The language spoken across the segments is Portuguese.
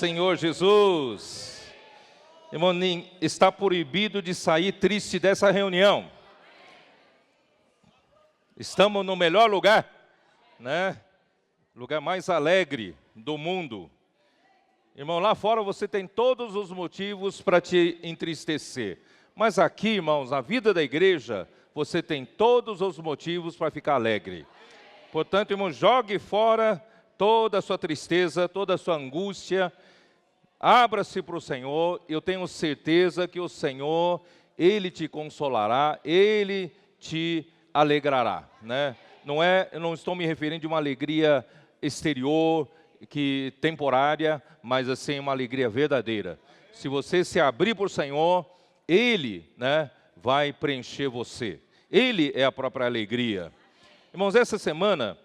Senhor Jesus. Irmão, está proibido de sair triste dessa reunião. Estamos no melhor lugar, né? Lugar mais alegre do mundo. Irmão, lá fora você tem todos os motivos para te entristecer. Mas aqui, irmãos, na vida da igreja, você tem todos os motivos para ficar alegre. Portanto, irmão, jogue fora toda a sua tristeza, toda a sua angústia. Abra-se para o Senhor. Eu tenho certeza que o Senhor, Ele te consolará, Ele te alegrará, né? Eu não estou me referindo a uma alegria exterior, temporária, mas assim uma alegria verdadeira. Se você se abrir para o Senhor, Ele, né, vai preencher você. Ele é a própria alegria. Irmãos, essa semana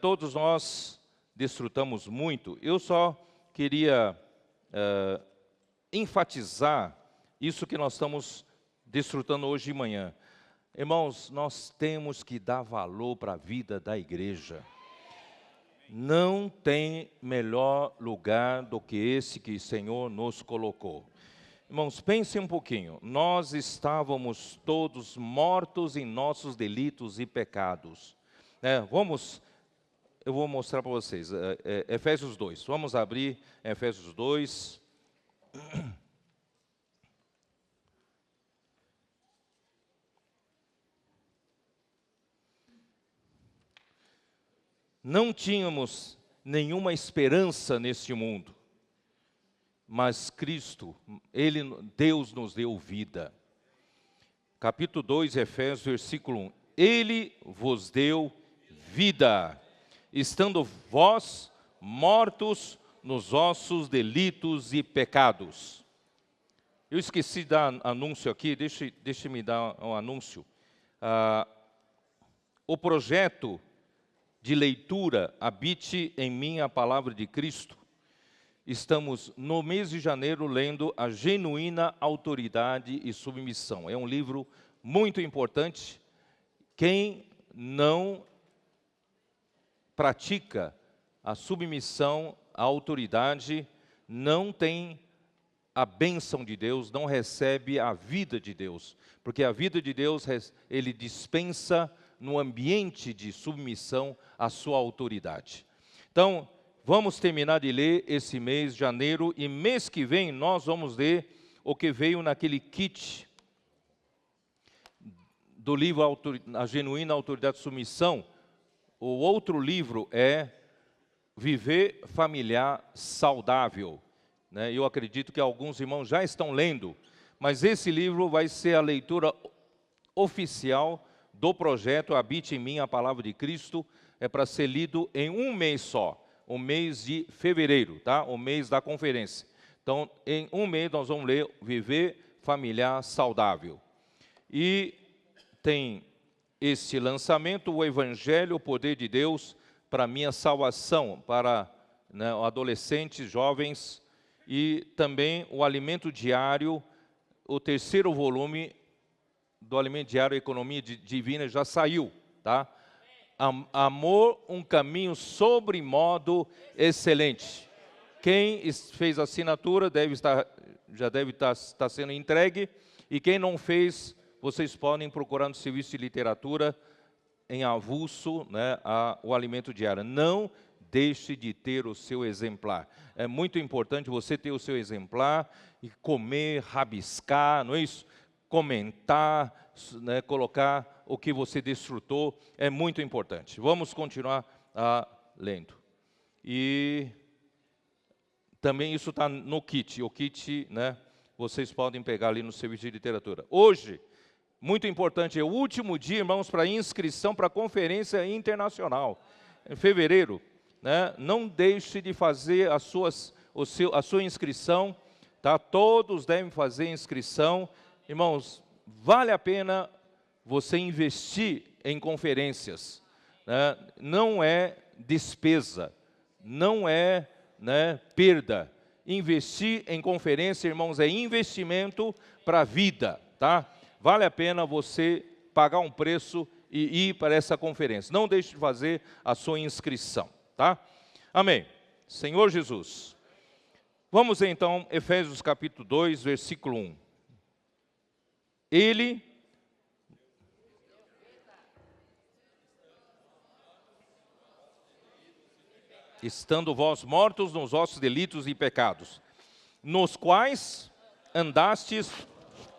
todos nós desfrutamos muito. Eu só queria enfatizar isso que nós estamos desfrutando hoje de manhã. Irmãos, nós temos que dar valor para a vida da igreja. Não tem melhor lugar do que esse que o Senhor nos colocou. Irmãos, pensem um pouquinho. Nós estávamos todos mortos em nossos delitos e pecados. Eu vou mostrar para vocês. Efésios 2. Vamos abrir Efésios 2. Não tínhamos nenhuma esperança neste mundo, mas Cristo, Deus nos deu vida. Capítulo 2, Efésios, versículo 1. Ele vos deu vida, estando vós mortos nos vossos delitos e pecados. Eu esqueci de dar anúncio aqui, deixe-me dar um anúncio. O projeto de leitura Habite em mim a palavra de Cristo. Estamos no mês de janeiro lendo A Genuína Autoridade e Submissão. É um livro muito importante. Quem não pratica a submissão à autoridade não tem a bênção de Deus, não recebe a vida de Deus. Porque a vida de Deus, Ele dispensa no ambiente de submissão à sua autoridade. Então, vamos terminar de ler esse mês de janeiro, e mês que vem nós vamos ler o que veio naquele kit do livro A Genuína Autoridade e Submissão. O outro livro é Viver Familiar Saudável, né? Eu acredito que alguns irmãos já estão lendo, mas esse livro vai ser a leitura oficial do projeto Habite em mim a palavra de Cristo. É para ser lido em um mês só, o mês de fevereiro, tá? O mês da conferência. Então, em um mês nós vamos ler Viver Familiar Saudável. E tem este lançamento, o Evangelho, o Poder de Deus para minha salvação, para, né, adolescentes, jovens, e também o Alimento Diário, o terceiro volume do Alimento Diário, Economia Divina, já saiu, tá? Amor, um caminho sobremodo excelente. Quem fez a assinatura já deve estar sendo entregue, e quem não fez, vocês podem procurar no serviço de literatura em avulso, né, o Alimento Diário. Não deixe de ter o seu exemplar. É muito importante você ter o seu exemplar e comer, rabiscar, não é isso? Comentar, né, colocar o que você desfrutou, é muito importante. Vamos continuar lendo. E também isso está no kit. O kit, né, vocês podem pegar ali no serviço de literatura. Hoje, muito importante, é o último dia, irmãos, para inscrição para a conferência internacional. Em fevereiro, né, não deixe de fazer a sua inscrição, tá? Todos devem fazer inscrição. Irmãos, vale a pena você investir em conferências, né? Não é despesa, não é, né, perda. Investir em conferência, irmãos, é investimento para a vida, tá? Vale a pena você pagar um preço e ir para essa conferência. Não deixe de fazer a sua inscrição, tá? Amém. Senhor Jesus, Vamos então, Efésios capítulo 2, versículo 1. Ele, estando vós mortos nos vossos delitos e pecados, nos quais andastes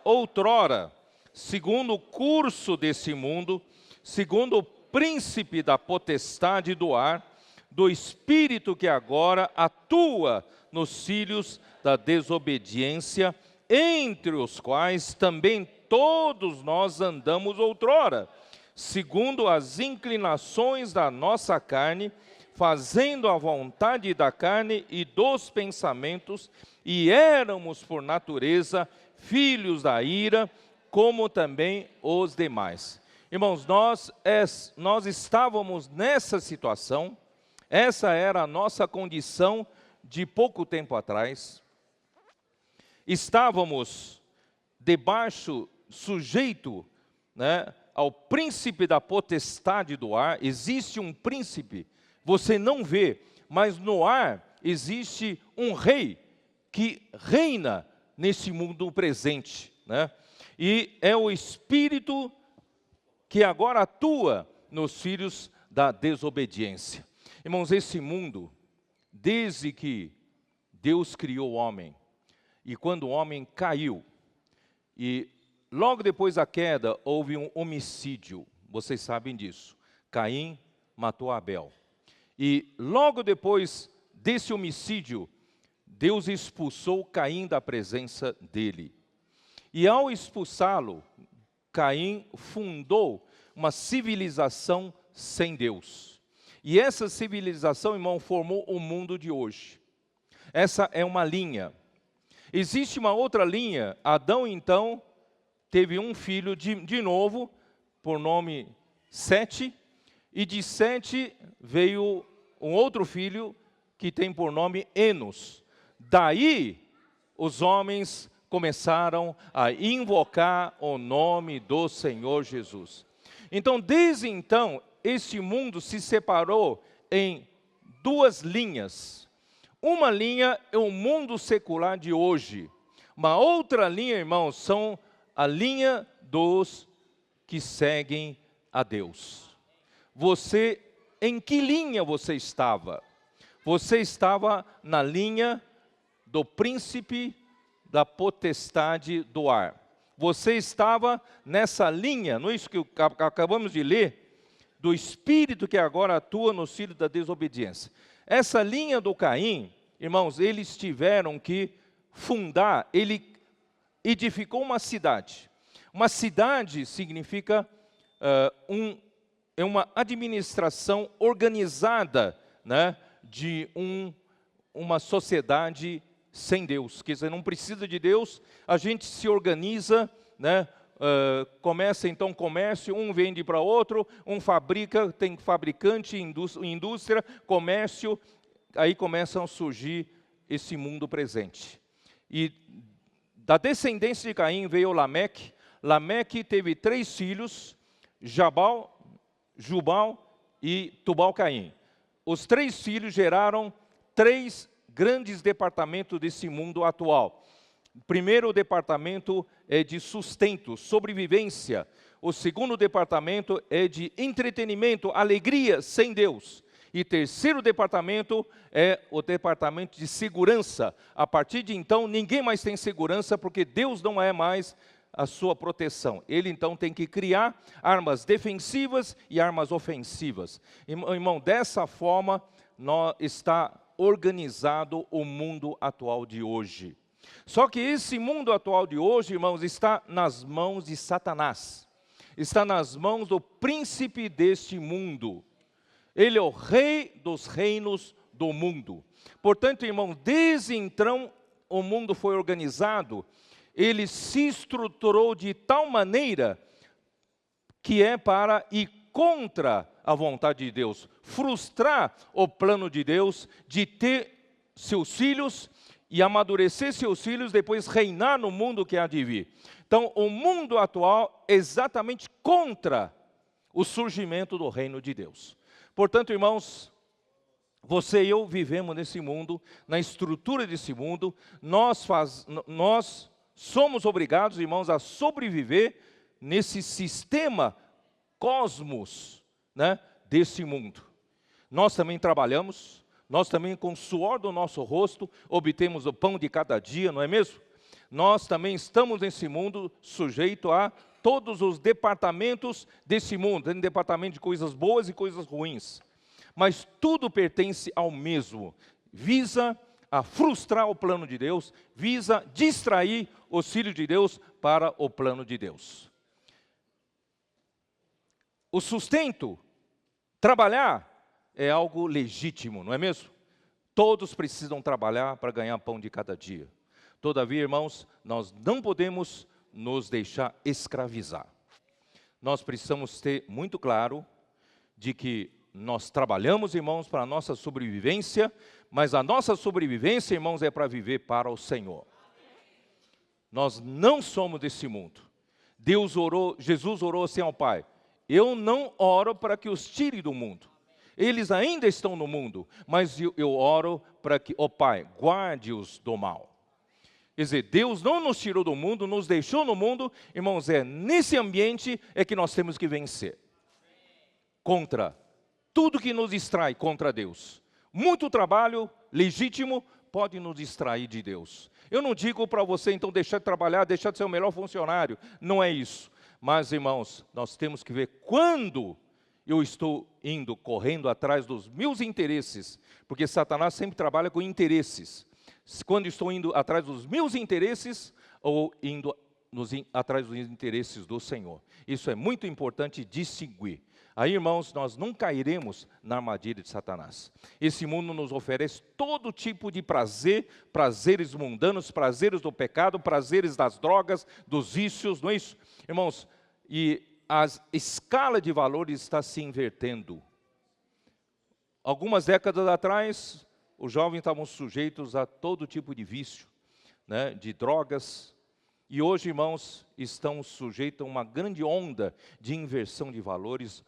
outrora, segundo o curso desse mundo, segundo o príncipe da potestade do ar, do espírito que agora atua nos filhos da desobediência, entre os quais também todos nós andamos outrora, segundo as inclinações da nossa carne, fazendo a vontade da carne e dos pensamentos, e éramos por natureza filhos da ira, como também os demais. Irmãos, nós estávamos nessa situação, essa era a nossa condição de pouco tempo atrás. Estávamos debaixo, sujeito, né, ao príncipe da potestade do ar. Existe um príncipe, você não vê, mas no ar existe um rei que reina nesse mundo presente, né? E é o espírito que agora atua nos filhos da desobediência. Irmãos, esse mundo, desde que Deus criou o homem, e quando o homem caiu, e logo depois da queda houve um homicídio, vocês sabem disso. Caim matou Abel. E logo depois desse homicídio, Deus expulsou Caim da presença dele. E ao expulsá-lo, Caim fundou uma civilização sem Deus. E essa civilização, irmão, formou o mundo de hoje. Essa é uma linha. Existe uma outra linha. Adão, então, teve um filho de novo, por nome Sete, e de Sete veio um outro filho que tem por nome Enos. Daí, os homens começaram a invocar o nome do Senhor Jesus. Então, desde então, este mundo se separou em duas linhas. Uma linha é o mundo secular de hoje. Uma outra linha, irmãos, são a linha dos que seguem a Deus. Você, em que linha você estava? Você estava na linha do príncipe da potestade do ar. Você estava nessa linha, não é isso que acabamos de ler, do espírito que agora atua no filho da desobediência. Essa linha do Caim, irmãos, eles tiveram que fundar, ele edificou uma cidade. Uma cidade significa uma administração organizada, né, de uma sociedade sem Deus. Quer dizer, não precisa de Deus, a gente se organiza, né? Começa então comércio, um vende para outro, um fabrica, tem fabricante, indústria, comércio, aí começam a surgir esse mundo presente. E da descendência de Caim veio Lameque. Lameque teve 3 filhos, Jabal, Jubal e Tubal-Caim. Os 3 filhos geraram 3 grandes departamentos desse mundo atual. O primeiro departamento é de sustento, sobrevivência. O segundo departamento é de entretenimento, alegria sem Deus. E terceiro departamento é o departamento de segurança. A partir de então, ninguém mais tem segurança, porque Deus não é mais a sua proteção. Ele então tem que criar armas defensivas e armas ofensivas. Irmão, dessa forma está organizado o mundo atual de hoje. Só que esse mundo atual de hoje, irmãos, está nas mãos de Satanás. Está nas mãos do príncipe deste mundo. Ele é o rei dos reinos do mundo. Portanto, irmão, desde então o mundo foi organizado, ele se estruturou de tal maneira que é para ir contra a vontade de Deus, frustrar o plano de Deus de ter seus filhos e amadurecer seus filhos, depois reinar no mundo que há de vir. Então, o mundo atual é exatamente contra o surgimento do reino de Deus. Portanto, irmãos, Você e eu vivemos nesse mundo, na estrutura desse mundo, nós somos obrigados, irmãos, a sobreviver nesse sistema cosmos, né, desse mundo. Nós também trabalhamos, nós também com o suor do nosso rosto obtemos o pão de cada dia, não é mesmo? Nós também estamos nesse mundo sujeito a todos os departamentos desse mundo, tem departamento de coisas boas e coisas ruins. Mas tudo pertence ao mesmo, visa a frustrar o plano de Deus, visa distrair os filhos de Deus para o plano de Deus. O sustento, trabalhar, é algo legítimo, não é mesmo? Todos precisam trabalhar para ganhar pão de cada dia. Todavia, irmãos, nós não podemos nos deixar escravizar. Nós precisamos ter muito claro de que nós trabalhamos, irmãos, para a nossa sobrevivência, mas a nossa sobrevivência, irmãos, é para viver para o Senhor. Nós não somos desse mundo. Jesus orou assim ao Pai: eu não oro para que os tire do mundo. Eles ainda estão no mundo, mas eu oro para que, ó Pai, guarde-os do mal. Quer dizer, Deus não nos tirou do mundo, nos deixou no mundo, irmãos, nesse ambiente é que nós temos que vencer. Contra tudo que nos distrai contra Deus. Muito trabalho legítimo pode nos distrair de Deus. Eu não digo para você, então, deixar de trabalhar, deixar de ser o melhor funcionário. Não é isso. Mas, irmãos, nós temos que ver quando eu estou correndo atrás dos meus interesses. Porque Satanás sempre trabalha com interesses. Quando estou indo atrás dos meus interesses ou indo atrás dos interesses do Senhor. Isso é muito importante distinguir. Aí, irmãos, nós não cairemos na armadilha de Satanás. Esse mundo nos oferece todo tipo de prazer, prazeres mundanos, prazeres do pecado, prazeres das drogas, dos vícios, não é isso? Irmãos, e a escala de valores está se invertendo. Algumas décadas atrás, os jovens estavam sujeitos a todo tipo de vício, né, de drogas. E hoje, irmãos, estão sujeitos a uma grande onda de inversão de valores.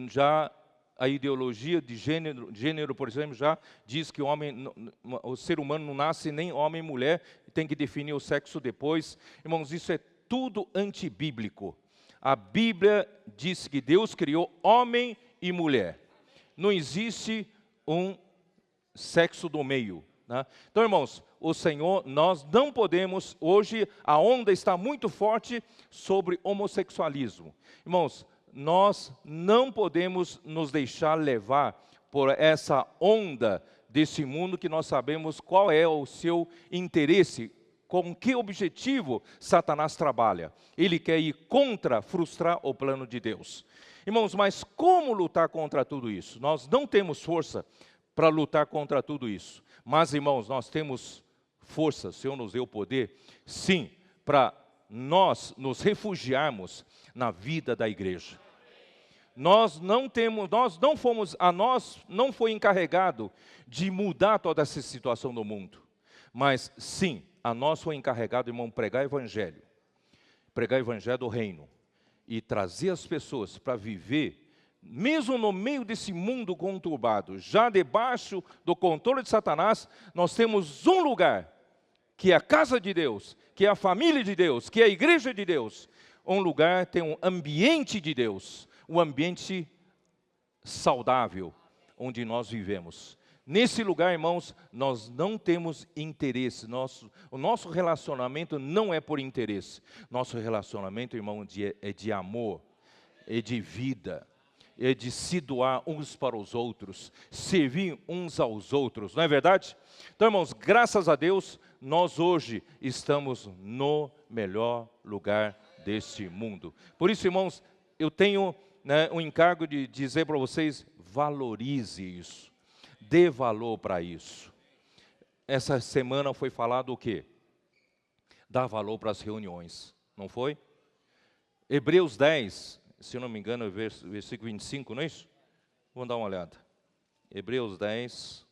Já a ideologia de gênero, por exemplo, já diz que o ser humano não nasce nem homem e mulher, tem que definir o sexo depois. Irmãos, isso é tudo antibíblico. A Bíblia diz que Deus criou homem e mulher. Não existe um sexo do meio, né? Então, irmãos, o Senhor, nós não podemos, hoje a onda está muito forte sobre homossexualismo. Irmãos, nós não podemos nos deixar levar por essa onda desse mundo que nós sabemos qual é o seu interesse, com que objetivo Satanás trabalha. Ele quer ir contra, frustrar o plano de Deus. Irmãos, mas como lutar contra tudo isso? Nós não temos força para lutar contra tudo isso. Mas, irmãos, nós temos força, o Senhor nos deu poder, sim, para nós nos refugiarmos na vida da igreja. Nós não foi encarregado de mudar toda essa situação do mundo. Mas, sim, a nós foi encarregado, irmão, pregar o evangelho do reino, e trazer as pessoas para viver, mesmo no meio desse mundo conturbado, já debaixo do controle de Satanás, nós temos um lugar, que é a casa de Deus, que é a família de Deus, que é a igreja de Deus. Um lugar tem um ambiente de Deus, um ambiente saudável, onde nós vivemos. Nesse lugar, irmãos, nós não temos interesse, o nosso relacionamento não é por interesse. Nosso relacionamento, irmão, é de amor, é de vida, é de se doar uns para os outros, servir uns aos outros, não é verdade? Então, irmãos, graças a Deus, nós hoje estamos no melhor lugar deste mundo. Por isso, irmãos, eu tenho um encargo de dizer para vocês, valorize isso, dê valor para isso. Essa semana foi falado o quê? Dar valor para as reuniões, não foi? Hebreus 10, se eu não me engano, é versículo 25, não é isso? Vamos dar uma olhada. Hebreus 10,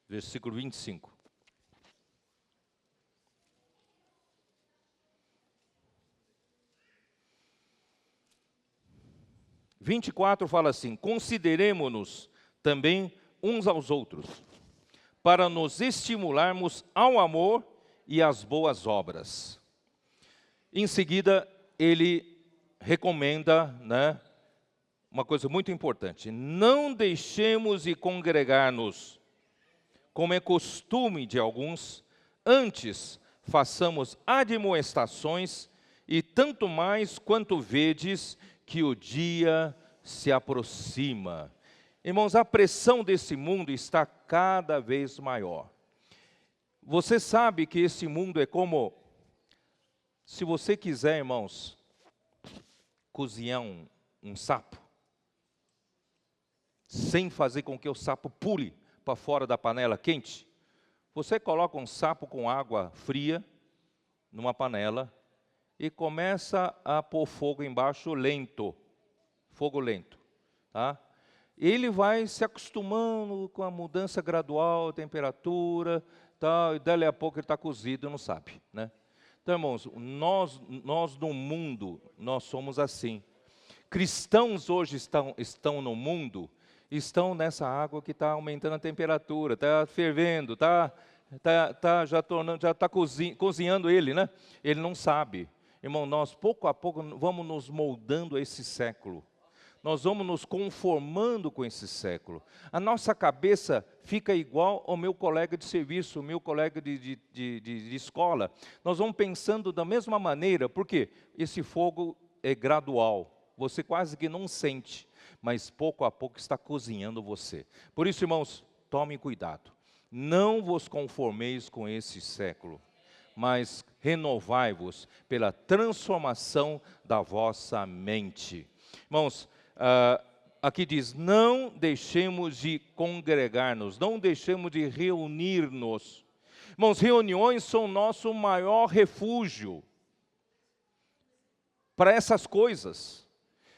versículo 25. 24 fala assim: consideremo-nos também uns aos outros, para nos estimularmos ao amor e às boas obras. Em seguida, ele recomenda, né, uma coisa muito importante: não deixemos de congregar-nos, como é costume de alguns, antes façamos admoestações, e tanto mais quanto vedes que o dia se aproxima. Irmãos, a pressão desse mundo está cada vez maior. Você sabe que esse mundo é como, se você quiser, irmãos, cozinhar um sapo, sem fazer com que o sapo pule para fora da panela quente, você coloca um sapo com água fria numa panela e começa a pôr fogo embaixo lento, fogo lento, tá? Ele vai se acostumando com a mudança gradual, a temperatura, tal, e dali a pouco ele está cozido, não sabe, né? Então, irmãos, nós no mundo, nós somos assim. Cristãos hoje estão no mundo, estão nessa água que está aumentando a temperatura, está fervendo, já está cozinhando ele, né? Ele não sabe. Irmão, nós pouco a pouco vamos nos moldando a esse século. Nós vamos nos conformando com esse século. A nossa cabeça fica igual ao meu colega de serviço, o meu colega de escola. Nós vamos pensando da mesma maneira, porque esse fogo é gradual. Você quase que não sente, mas pouco a pouco está cozinhando você. Por isso, irmãos, tomem cuidado. Não vos conformeis com esse século, mas renovai-vos pela transformação da vossa mente. Irmãos, aqui diz: não deixemos de congregar-nos, não deixemos de reunir-nos. Irmãos, reuniões são nosso maior refúgio para essas coisas.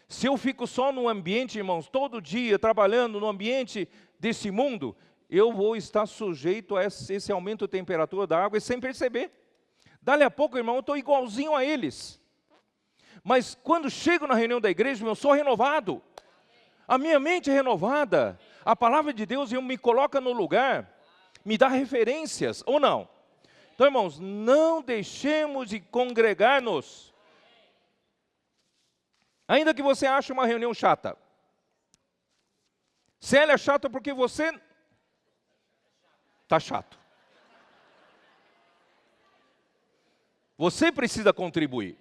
Se eu fico só no ambiente, irmãos, todo dia trabalhando no ambiente desse mundo, eu vou estar sujeito a esse aumento de temperatura da água e sem perceber. Dali a pouco, irmão, eu estou igualzinho a eles. Mas quando chego na reunião da igreja, eu sou renovado. A minha mente é renovada. A palavra de Deus me coloca no lugar, me dá referências, ou não? Então, irmãos, não deixemos de congregar-nos. Ainda que você ache uma reunião chata. Se ela é chata porque você está chato. Você precisa contribuir.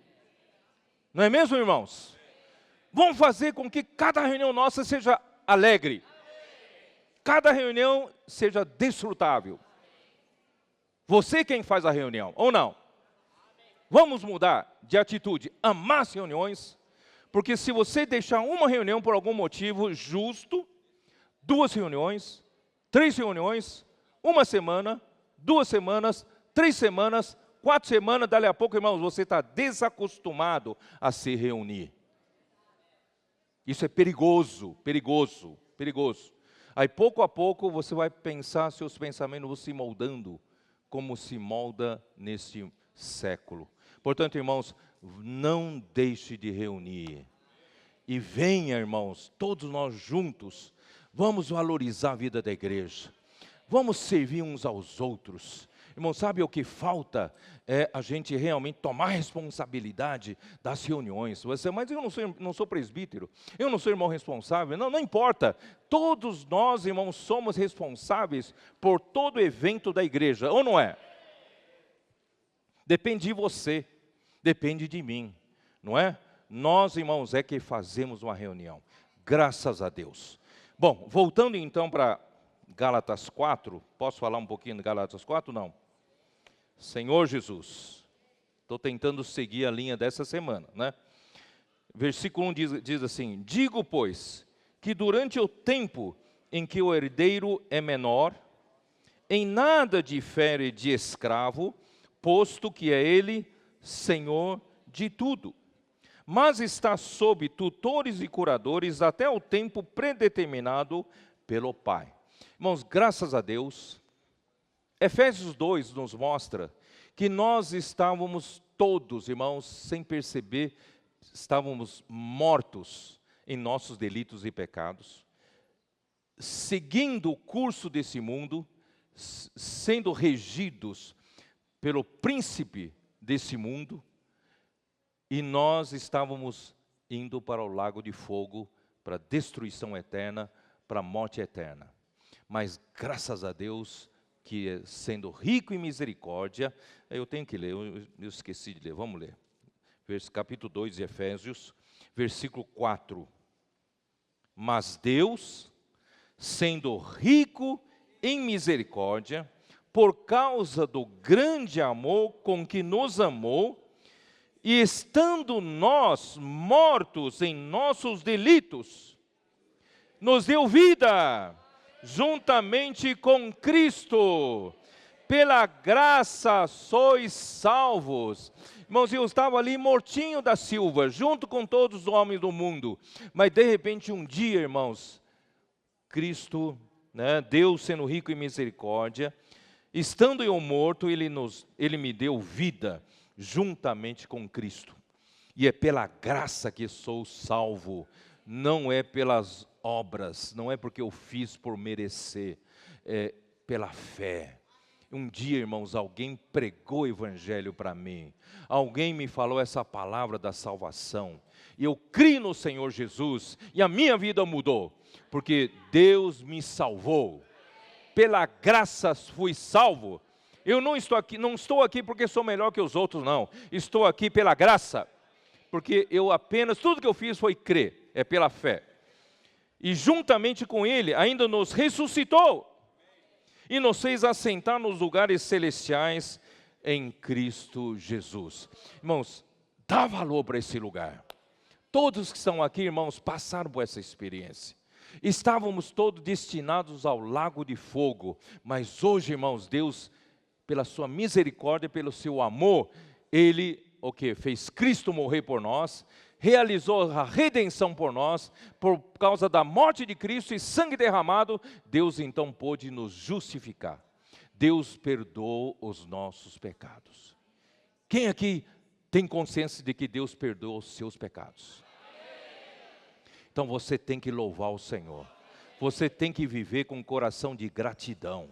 Não é mesmo, irmãos? Vamos fazer com que cada reunião nossa seja alegre. Cada reunião seja desfrutável. Você quem faz a reunião, ou não? Vamos mudar de atitude, amar as reuniões, porque se você deixar uma reunião por algum motivo justo, 2 reuniões, 3 reuniões, 1 semana, 2 semanas, 3 semanas, 4 semanas, dali a pouco, irmãos, você está desacostumado a se reunir. Isso é perigoso, perigoso, perigoso. Aí, pouco a pouco, você vai pensar, seus pensamentos vão se moldando, como se molda neste século. Portanto, irmãos, não deixe de reunir. E venha, irmãos, todos nós juntos, vamos valorizar a vida da igreja. Vamos servir uns aos outros. Irmão, sabe o que falta? É a gente realmente tomar responsabilidade das reuniões. Você, mas eu não sou presbítero, eu não sou irmão responsável. Não importa. Todos nós, irmãos, somos responsáveis por todo evento da igreja, ou não é? Depende de você, depende de mim, não é? Nós, irmãos, é que fazemos uma reunião. Graças a Deus. Bom, voltando então para Gálatas 4, posso falar um pouquinho de Gálatas 4? Não. Senhor Jesus, estou tentando seguir a linha dessa semana, né? Versículo 1 diz assim: digo, pois, que durante o tempo em que o herdeiro é menor, em nada difere de escravo, posto que é ele senhor de tudo, mas está sob tutores e curadores até o tempo predeterminado pelo Pai. Irmãos, graças a Deus, Efésios 2 nos mostra que nós estávamos todos, irmãos, sem perceber, estávamos mortos em nossos delitos e pecados, seguindo o curso desse mundo, sendo regidos pelo príncipe desse mundo, e nós estávamos indo para o lago de fogo, para a destruição eterna, para a morte eterna. Mas graças a Deus, que sendo rico em misericórdia, eu tenho que ler, eu esqueci de ler, vamos ler. Capítulo 2 de Efésios, versículo 4. Mas Deus, sendo rico em misericórdia, por causa do grande amor com que nos amou, e estando nós mortos em nossos delitos, nos deu vida juntamente com Cristo. Pela graça sois salvos. Irmãos, eu estava ali mortinho da Silva, junto com todos os homens do mundo. Mas de repente um dia, irmãos, Cristo, Deus sendo rico em misericórdia, estando eu morto, Ele me deu vida juntamente com Cristo. E é pela graça que sou salvo, não é pelas obras, não é porque eu fiz por merecer, é pela fé. Um dia, irmãos, alguém pregou o evangelho para mim, alguém me falou essa palavra da salvação, e eu criei no Senhor Jesus, e a minha vida mudou, porque Deus me salvou, pela graça fui salvo. Eu não estou aqui porque sou melhor que os outros, não, estou aqui pela graça, porque tudo que eu fiz foi crer, é pela fé, e juntamente com Ele ainda nos ressuscitou, e nos fez assentar nos lugares celestiais em Cristo Jesus. Irmãos, dá valor para esse lugar. Todos que estão aqui, irmãos, passaram por essa experiência. Estávamos todos destinados ao lago de fogo, mas hoje, irmãos, Deus, pela sua misericórdia, pelo seu amor, Ele, fez Cristo morrer por nós, realizou a redenção por nós, por causa da morte de Cristo e sangue derramado, Deus então pôde nos justificar. Deus perdoou os nossos pecados. Quem aqui tem consciência de que Deus perdoa os seus pecados? Então você tem que louvar o Senhor. Você tem que viver com um coração de gratidão.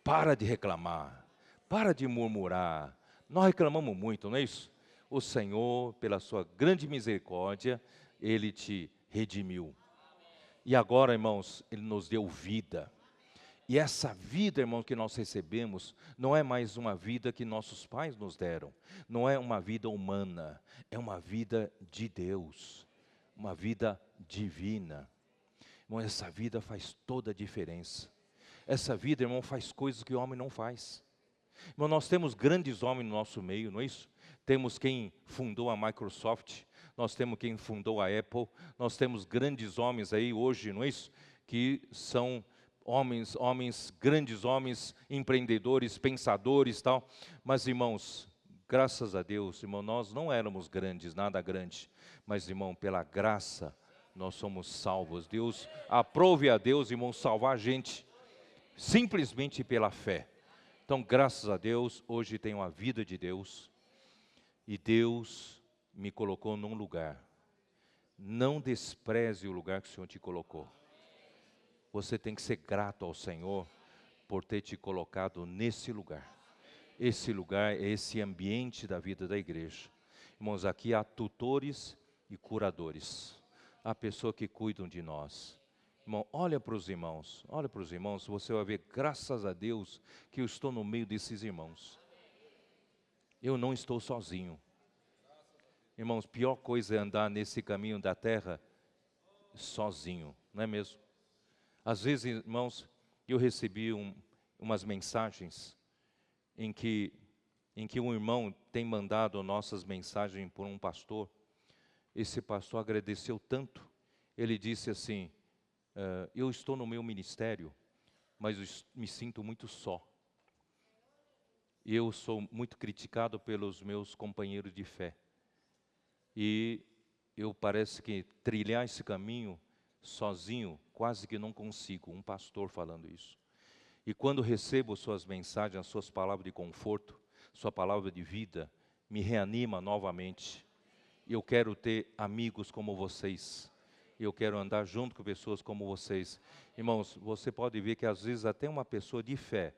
Para de reclamar, para de murmurar. Nós reclamamos muito, não é isso? O Senhor, pela sua grande misericórdia, Ele te redimiu. E agora, irmãos, Ele nos deu vida. E essa vida, irmãos, que nós recebemos, não é mais uma vida que nossos pais nos deram. Não é uma vida humana, é uma vida de Deus. Uma vida divina. Irmão, essa vida faz toda a diferença. Essa vida, irmão, faz coisas que o homem não faz. Irmão, nós temos grandes homens no nosso meio, não é isso? Temos quem fundou a Microsoft, nós temos quem fundou a Apple, nós temos grandes homens aí hoje, não é isso? Que são grandes homens, empreendedores, pensadores e tal. Mas, irmãos, graças a Deus, irmão, nós não éramos grandes, nada grande. Mas, irmão, pela graça, nós somos salvos. Deus, aprove a Deus, irmão, salvar a gente, simplesmente pela fé. Então, graças a Deus, hoje tenho a vida de Deus. E Deus me colocou num lugar. Não despreze o lugar que o Senhor te colocou. Você tem que ser grato ao Senhor por ter te colocado nesse lugar. Esse lugar é esse ambiente da vida da igreja. Irmãos, aqui há tutores e curadores. Há pessoas que cuidam de nós. Irmão, olha para os irmãos, você vai ver, graças a Deus, que eu estou no meio desses irmãos. Eu não estou sozinho. Irmãos, pior coisa é andar nesse caminho da terra sozinho, não é mesmo? Às vezes, irmãos, eu recebi umas mensagens em que um irmão tem mandado nossas mensagens por um pastor. Esse pastor agradeceu tanto, ele disse assim, eu estou no meu ministério, mas eu me sinto muito só. Eu sou muito criticado pelos meus companheiros de fé. E eu parece que trilhar esse caminho sozinho, quase que não consigo, um pastor falando isso. E quando recebo suas mensagens, as suas palavras de conforto, sua palavra de vida, me reanima novamente. Eu quero ter amigos como vocês. E eu quero andar junto com pessoas como vocês. Irmãos, você pode ver que às vezes até uma pessoa de fé,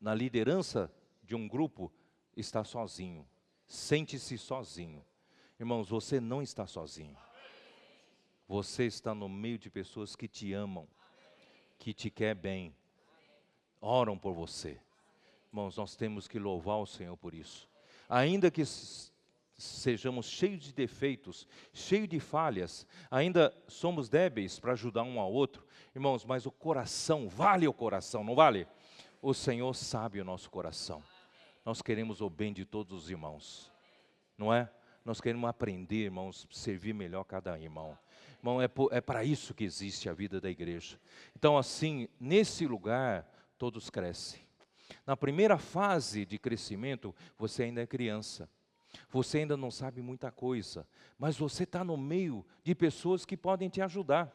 na liderança de um grupo, está sozinho. Sente-se sozinho. Irmãos, você não está sozinho. Você está no meio de pessoas que te amam, que te querem bem, oram por você. Irmãos, nós temos que louvar o Senhor por isso. Ainda que sejamos cheios de defeitos, cheios de falhas, ainda somos débeis para ajudar um ao outro. Irmãos, mas o coração, vale o coração, não vale? O Senhor sabe o nosso coração. Nós queremos o bem de todos os irmãos, não é? Nós queremos aprender, irmãos, servir melhor cada irmão. Irmão, é para isso que existe a vida da igreja. Então, assim, nesse lugar, todos crescem. Na primeira fase de crescimento, você ainda é criança. Você ainda não sabe muita coisa. Mas você está no meio de pessoas que podem te ajudar.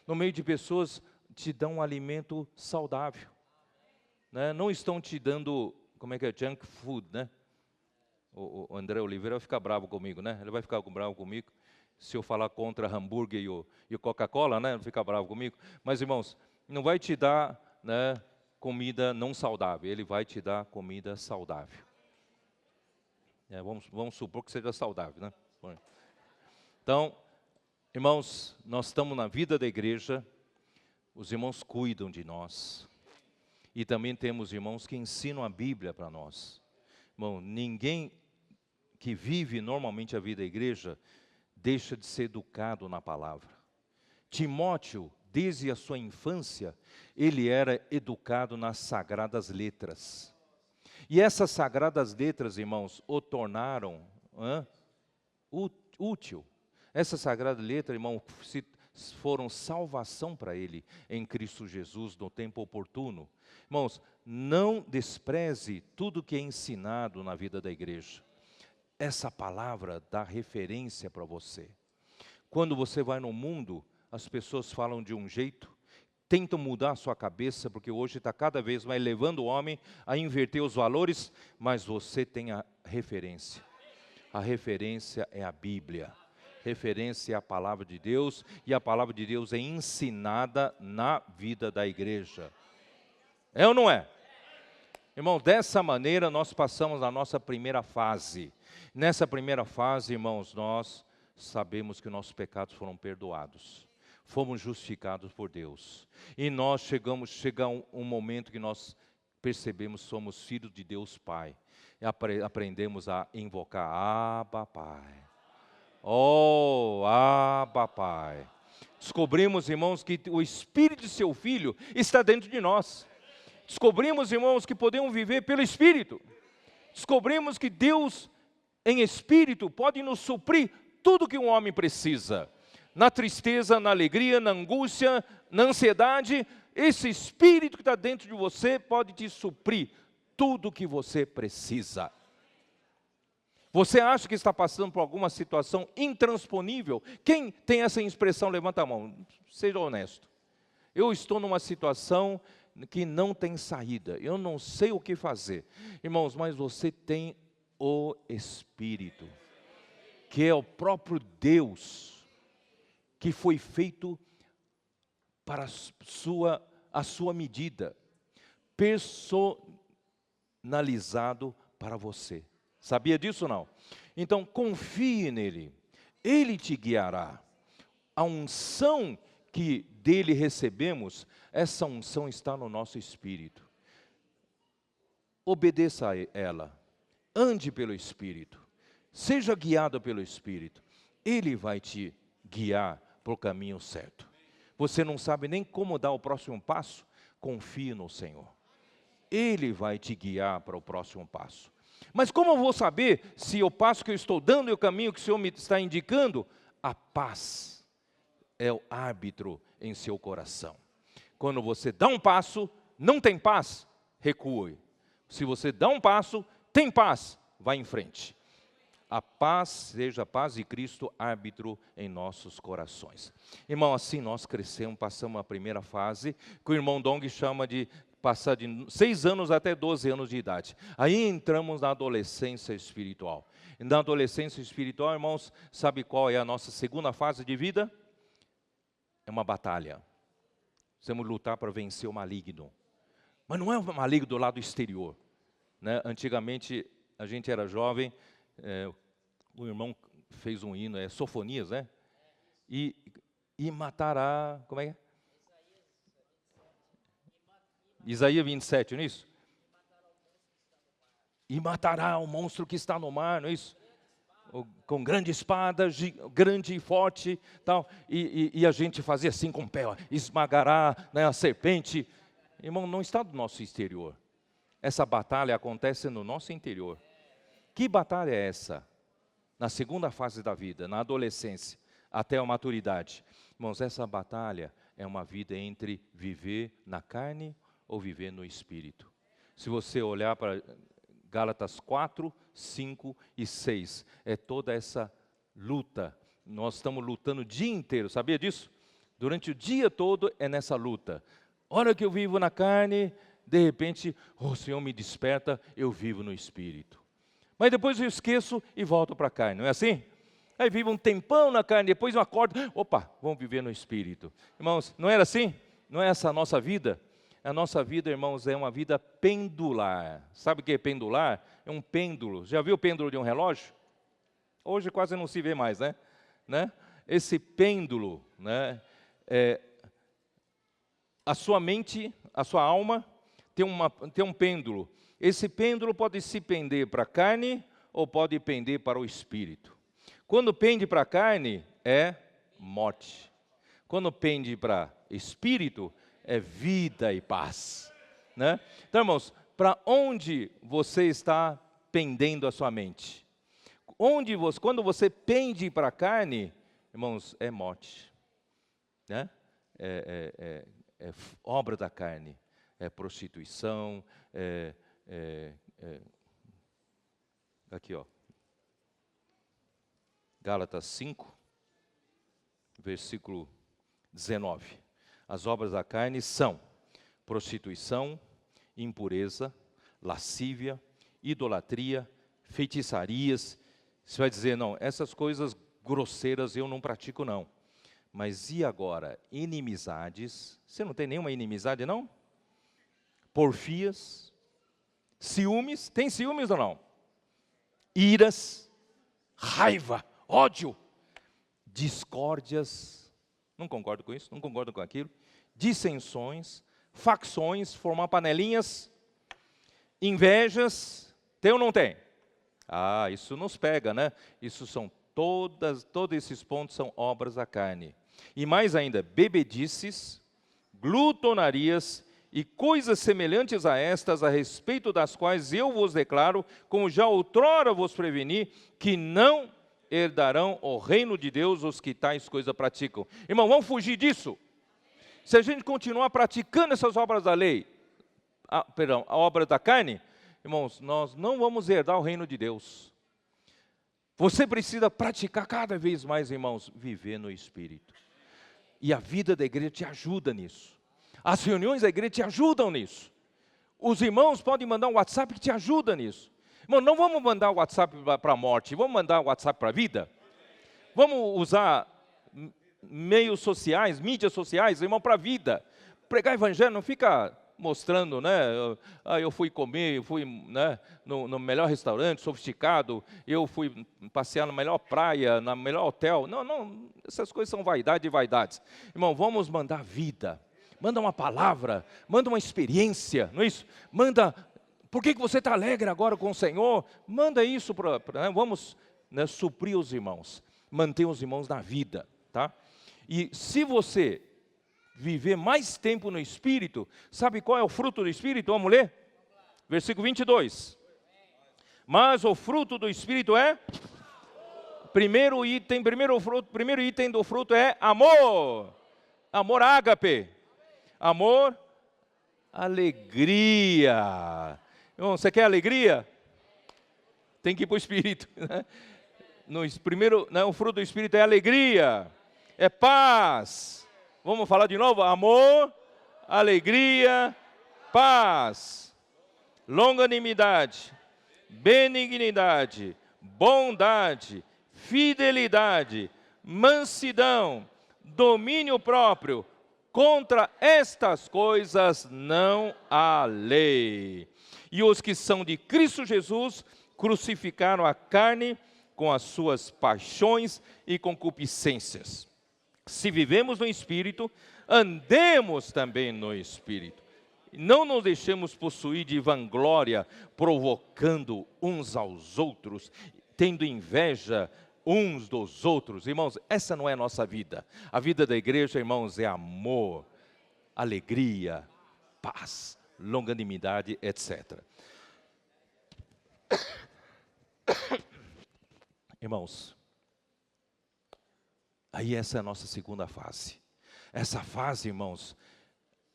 No meio de pessoas que te dão um alimento saudável. Né? Não estão te dando, como é que é, junk food, né? O André Oliveira vai ficar bravo comigo, né? Ele vai ficar bravo comigo se eu falar contra hambúrguer e o Coca-Cola, né? Ele fica bravo comigo. Mas, irmãos, não vai te dar, né, comida não saudável. Ele vai te dar comida saudável. Vamos supor que seja saudável, né? Então, irmãos, nós estamos na vida da igreja. Os irmãos cuidam de nós. E também temos irmãos que ensinam a Bíblia para nós. Irmão, ninguém que vive normalmente a vida da igreja deixa de ser educado na palavra. Timóteo, desde a sua infância, ele era educado nas sagradas letras. E essas sagradas letras, irmãos, o tornaram útil. Essas sagradas letras, irmão, foram salvação para ele em Cristo Jesus no tempo oportuno. Irmãos, não despreze tudo que é ensinado na vida da igreja. Essa palavra dá referência para você. Quando você vai no mundo, as pessoas falam de um jeito, tentam mudar a sua cabeça, porque hoje está cada vez mais levando o homem a inverter os valores, mas você tem a referência. A referência é a Bíblia. Referência é a palavra de Deus, e a palavra de Deus é ensinada na vida da igreja. É ou não é? Irmão, dessa maneira nós passamos a nossa primeira fase. Nessa primeira fase, irmãos, nós sabemos que nossos pecados foram perdoados. Fomos justificados por Deus. E nós chega um momento que nós percebemos que somos filhos de Deus Pai. E aprendemos a invocar Abba Pai. Oh, Abba Pai. Descobrimos, irmãos, que o Espírito de seu Filho está dentro de nós. Descobrimos, irmãos, que podemos viver pelo Espírito. Descobrimos que Deus, em Espírito, pode nos suprir tudo que um homem precisa. Na tristeza, na alegria, na angústia, na ansiedade, esse Espírito que está dentro de você pode te suprir tudo que você precisa. Você acha que está passando por alguma situação intransponível? Quem tem essa expressão, levanta a mão. Seja honesto. Eu estou numa situação que não tem saída. Eu não sei o que fazer. Irmãos, mas você tem o Espírito, que é o próprio Deus, que foi feito para a sua medida, personalizado para você. Sabia disso ou não? Então, confie nele. Ele te guiará. A unção que dele recebemos, essa unção está no nosso espírito. Obedeça a ela. Ande pelo Espírito. Seja guiado pelo Espírito. Ele vai te guiar para o caminho certo. Você não sabe nem como dar o próximo passo? Confie no Senhor. Ele vai te guiar para o próximo passo. Mas como eu vou saber se o passo que eu estou dando é o caminho que o Senhor me está indicando? A paz é o árbitro em seu coração. Quando você dá um passo, não tem paz, recue. Se você dá um passo, tem paz, vai em frente. A paz, seja a paz de Cristo, árbitro em nossos corações. Irmão, assim nós crescemos, passamos a primeira fase, que o irmão Dong chama de passar de 6 anos até 12 anos de idade. Aí entramos na adolescência espiritual. E na adolescência espiritual, irmãos, sabe qual é a nossa segunda fase de vida? é uma batalha. Precisamos lutar para vencer o maligno. Mas não é o maligno do lado exterior, né? Antigamente, a gente era jovem, o irmão fez um hino, Sofonias, né? E matará, como é? Isaías 27, não é isso? E matará o monstro que está no mar, não é isso? Com grande espada, grande e forte, tal. E a gente fazia assim com o pé, ó, esmagará, né, a serpente. Irmão, não está do nosso exterior. Essa batalha acontece no nosso interior. Que batalha é essa? Na segunda fase da vida, na adolescência, até a maturidade. Irmãos, essa batalha é uma vida entre viver na carne ou viver no espírito. Se você olhar para Gálatas 4, 5 e 6, é toda essa luta. Nós estamos lutando o dia inteiro, sabia disso? Durante o dia todo é nessa luta. Hora que eu vivo na carne, de repente, o Senhor me desperta, eu vivo no espírito. Mas depois eu esqueço e volto para a carne, não é assim? Aí vivo um tempão na carne, depois eu acordo, opa, vamos viver no espírito. Irmãos, não era assim? Não é essa a nossa vida? A nossa vida, irmãos, é uma vida pendular. Sabe o que é pendular? É um pêndulo. Já viu o pêndulo de um relógio? Hoje quase não se vê mais, né? Esse pêndulo, né? A sua mente, a sua alma, tem um pêndulo. Esse pêndulo pode se pender para a carne ou pode pender para o espírito. Quando pende para a carne, é morte. Quando pende para espírito, é vida e paz, né? Então, irmãos, para onde você está pendendo a sua mente? Quando você pende para a carne, irmãos, é morte, né? É obra da carne, é prostituição, aqui, ó, Gálatas 5, versículo 19. As obras da carne são prostituição, impureza, lascívia, idolatria, feitiçarias. Você vai dizer, não, essas coisas grosseiras eu não pratico não. Mas e agora? Inimizades. Você não tem nenhuma inimizade não? Porfias, ciúmes. Tem ciúmes ou não? Iras, raiva, ódio, discórdias. Não concordo com isso, não concordo com aquilo. Dissensões, facções, formar panelinhas, invejas. Tem ou não tem? Ah, isso nos pega, né? Isso são todos esses pontos são obras da carne. E mais ainda, bebedices, glutonarias e coisas semelhantes a estas, a respeito das quais eu vos declaro, como já outrora vos preveni, que não herdarão o reino de Deus os que tais coisas praticam. Irmão, vamos fugir disso. Se a gente continuar praticando essas obras da lei, a obra da carne, irmãos, nós não vamos herdar o reino de Deus. Você precisa praticar cada vez mais, irmãos, viver no Espírito. E a vida da igreja te ajuda nisso. As reuniões da igreja te ajudam nisso. Os irmãos podem mandar um WhatsApp que te ajuda nisso. Irmão, não vamos mandar o WhatsApp para a morte, vamos mandar o WhatsApp para a vida? Vamos usar meios sociais, mídias sociais, irmão, para a vida. Pregar evangelho não fica mostrando, né? Eu fui comer, eu fui, né, no melhor restaurante, sofisticado, eu fui passear na melhor praia, no melhor hotel. Não, essas coisas são vaidade e vaidades. Irmão, vamos mandar vida. Manda uma palavra, manda uma experiência, não é isso? Manda, por que você está alegre agora com o Senhor? Manda isso, vamos, né, suprir os irmãos, manter os irmãos na vida, tá? E se você viver mais tempo no Espírito, sabe qual é o fruto do Espírito? Vamos ler? Versículo 22. Mas o fruto do Espírito é? Primeiro item do fruto é amor. Amor ágape. Amor, alegria. Irmão, você quer alegria? Tem que ir para o Espírito. Né? O fruto do Espírito é alegria, é paz. Vamos falar de novo? Amor, alegria, paz, longanimidade, benignidade, bondade, fidelidade, mansidão, domínio próprio. Contra estas coisas não há lei. E os que são de Cristo Jesus crucificaram a carne com as suas paixões e concupiscências. Se vivemos no Espírito, andemos também no Espírito. Não nos deixemos possuir de vanglória, provocando uns aos outros, tendo inveja uns dos outros. Irmãos, essa não é a nossa vida. A vida da igreja, irmãos, é amor, alegria, paz, longanimidade, etc. Irmãos, aí essa é a nossa segunda fase. Essa fase, irmãos,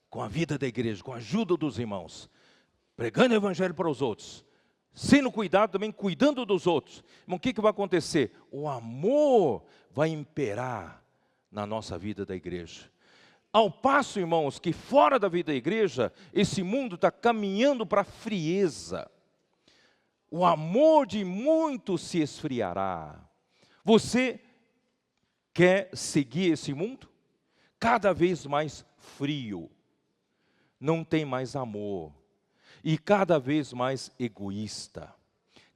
com a vida da igreja, com a ajuda dos irmãos, pregando o evangelho para os outros, sendo cuidado também, cuidando dos outros. Irmão, o que vai acontecer? O amor vai imperar na nossa vida da igreja. Ao passo, irmãos, que fora da vida da igreja, esse mundo está caminhando para a frieza. O amor de muitos se esfriará. Você quer seguir esse mundo? Cada vez mais frio. Não tem mais amor. E cada vez mais egoísta,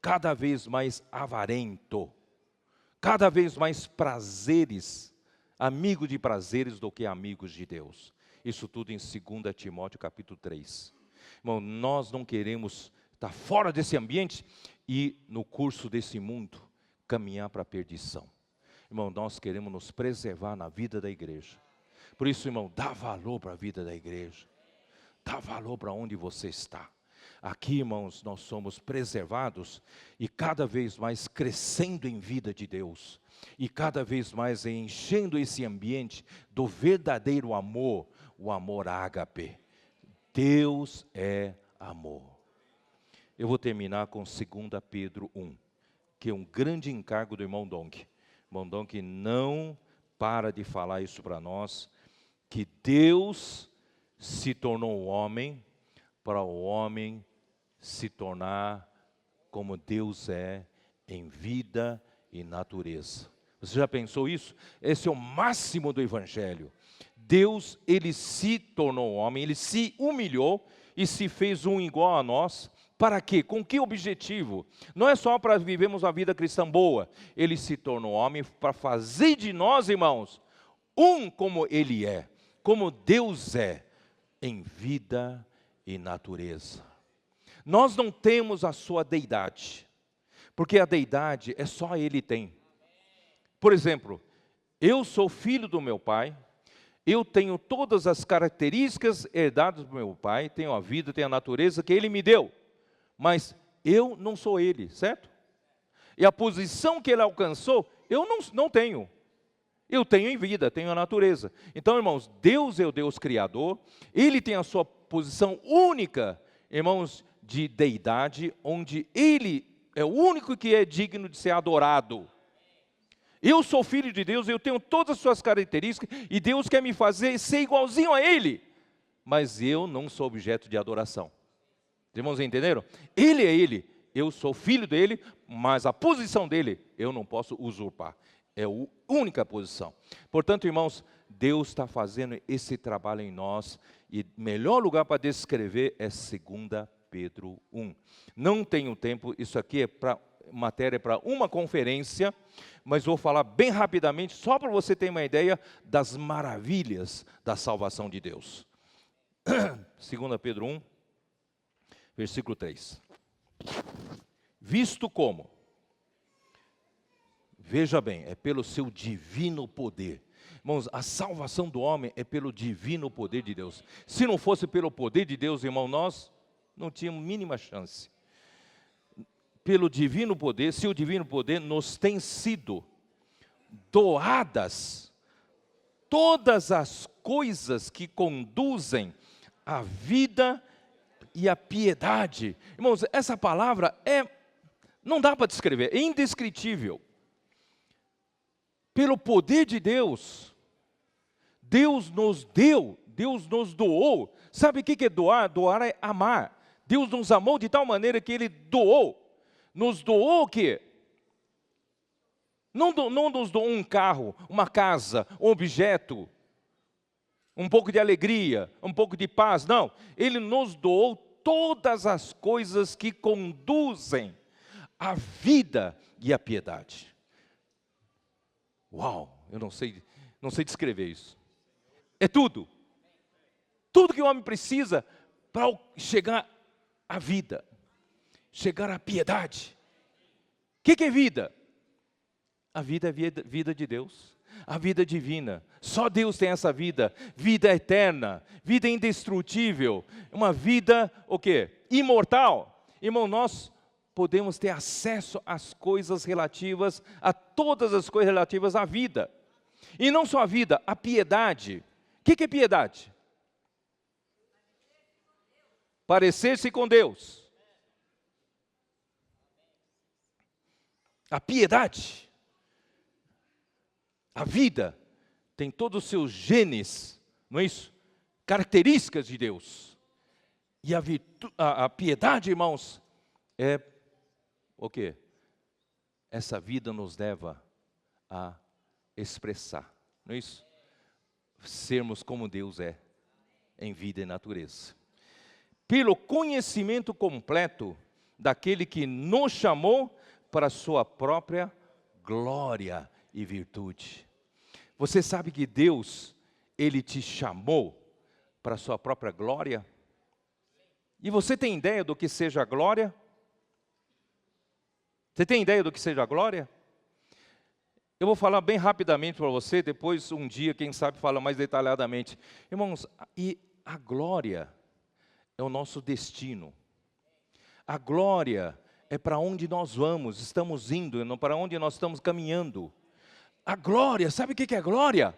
cada vez mais avarento, cada vez mais prazeres, amigo de prazeres do que amigos de Deus. Isso tudo em 2 Timóteo capítulo 3. Irmão, nós não queremos estar fora desse ambiente e no curso desse mundo caminhar para a perdição. Irmão, nós queremos nos preservar na vida da igreja. Por isso, irmão, dá valor para a vida da igreja. Dá valor para onde você está. Aqui, irmãos, nós somos preservados e cada vez mais crescendo em vida de Deus. E cada vez mais enchendo esse ambiente do verdadeiro amor, o amor ágape. Deus é amor. Eu vou terminar com 2 Pedro 1, que é um grande encargo do irmão Donk. Irmão Donk não para de falar isso para nós, que Deus se tornou homem, para o homem se tornar como Deus é em vida e natureza. Você já pensou isso? Esse é o máximo do Evangelho. Deus, ele se tornou homem, ele se humilhou e se fez um igual a nós. Para quê? Com que objetivo? Não é só para vivermos uma vida cristã boa. Ele se tornou homem para fazer de nós, irmãos, um como ele é, como Deus é, em vida e natureza. Nós não temos a sua deidade, porque a deidade é só ele tem. Por exemplo, eu sou filho do meu pai, eu tenho todas as características herdadas do meu pai, tenho a vida, tenho a natureza que ele me deu, mas eu não sou ele, certo? E a posição que ele alcançou, eu não tenho. Eu tenho em vida, tenho a natureza. Então, irmãos, Deus é o Deus Criador, ele tem a sua posição única, irmãos, de deidade, onde ele é o único que é digno de ser adorado. Eu sou filho de Deus, eu tenho todas as suas características, e Deus quer me fazer ser igualzinho a ele, mas eu não sou objeto de adoração. Os irmãos entenderam? Ele é ele, eu sou filho dele, mas a posição dele eu não posso usurpar. É a única posição. Portanto, irmãos, Deus está fazendo esse trabalho em nós, e o melhor lugar para descrever é 2 Pedro 1. Não tenho tempo, isso aqui é matéria para uma conferência, mas vou falar bem rapidamente, só para você ter uma ideia das maravilhas da salvação de Deus. 2 Pedro 1, versículo 3. Visto como, veja bem, é pelo seu divino poder. Irmãos, a salvação do homem é pelo divino poder de Deus. Se não fosse pelo poder de Deus, irmão, nós não tínhamos mínima chance. Pelo divino poder, seu divino poder nos tem sido doadas todas as coisas que conduzem à vida e à piedade. Irmãos, essa palavra não dá para descrever, é indescritível. Pelo poder de Deus, Deus nos deu, Deus nos doou. Sabe o que é doar? Doar é amar. Deus nos amou de tal maneira que Ele doou. Nos doou o quê? Não nos doou um carro, uma casa, um objeto, um pouco de alegria, um pouco de paz. Não, Ele nos doou todas as coisas que conduzem à vida e à piedade. Uau, eu não sei descrever isso. É tudo. Tudo que o homem precisa para chegar à vida, chegar à piedade. O que é vida? A vida é vida de Deus, a vida divina. Só Deus tem essa vida, vida eterna, vida indestrutível, uma vida, o quê? Imortal. Irmão, nós podemos ter acesso às coisas relativas, a todas as coisas relativas à vida. E não só a vida, a piedade. O que é piedade? Parecer-se com Deus. A piedade, a vida, tem todos os seus genes, não é isso? Características de Deus. E a piedade, irmãos, é o quê? Essa vida nos leva a expressar, não é isso? Sermos como Deus é, em vida e natureza. Pelo conhecimento completo daquele que nos chamou para a sua própria glória e virtude. Você sabe que Deus, Ele te chamou para a sua própria glória? E você tem ideia do que seja a glória? Você tem ideia do que seja a glória? Eu vou falar bem rapidamente para você, depois um dia, quem sabe, fala mais detalhadamente. Irmãos, e a glória é o nosso destino. A glória é para onde nós vamos, estamos indo, não para onde nós estamos caminhando. A glória, sabe o que é a glória?